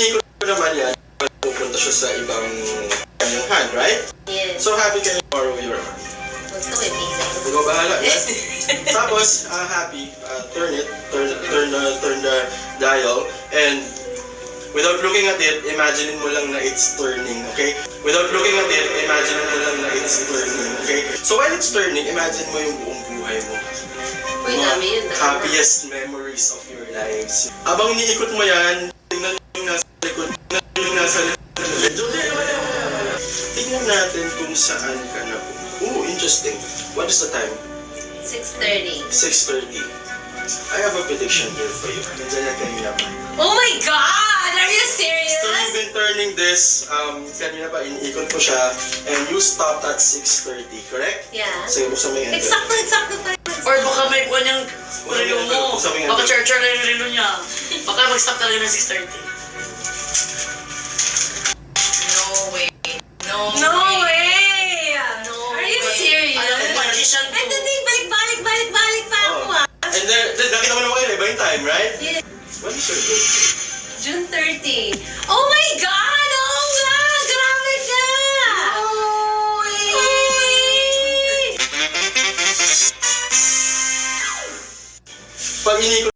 inikot ko naman yan, pupunta siya sa ibang kanyang hand, right? Yes. So, Happy, can you borrow your arm? Gusto ko i-pizza. Ikaw bahala, yes? Tapos, Happy, turn the dial, and without looking at it, imagine mo lang na it's turning, okay? Without looking at it, imagine mo lang na it's turning, okay? So while it's turning, imagine mo yung buong buhay mo. Uy, dami yun. Happiest memories of your lives. Abang iniikot mo yan, tingnan yung nasa likod, tingnan yung nasa likod. Tingnan natin kung saan ka na. Ooh, interesting. What is the time? 6:30. 6:30. I have a prediction here for you. Nandiyan na kanina pa. Oh my God! Are you serious? So you've been turning this, kanina pa iniikot ko siya, and you stopped at 6:30, correct? Yeah. Sige, buksan mo yung handle. Eksakto pa. Or baka may kuha niyang relo mo. Buksan mo yung Baka handle. char-char na yung relo niya. Baka mag-stop talaga ng 6:30. No way. No way! No Are you way. serious? Alam mo, magician to. Ito din, balik pa ako Oh. And then, nakita mo naman kayo, iba yung time, right? Yeah. What is your birthday? June 30. Oh my God! Oo nga! Grabe ka! Pag inikot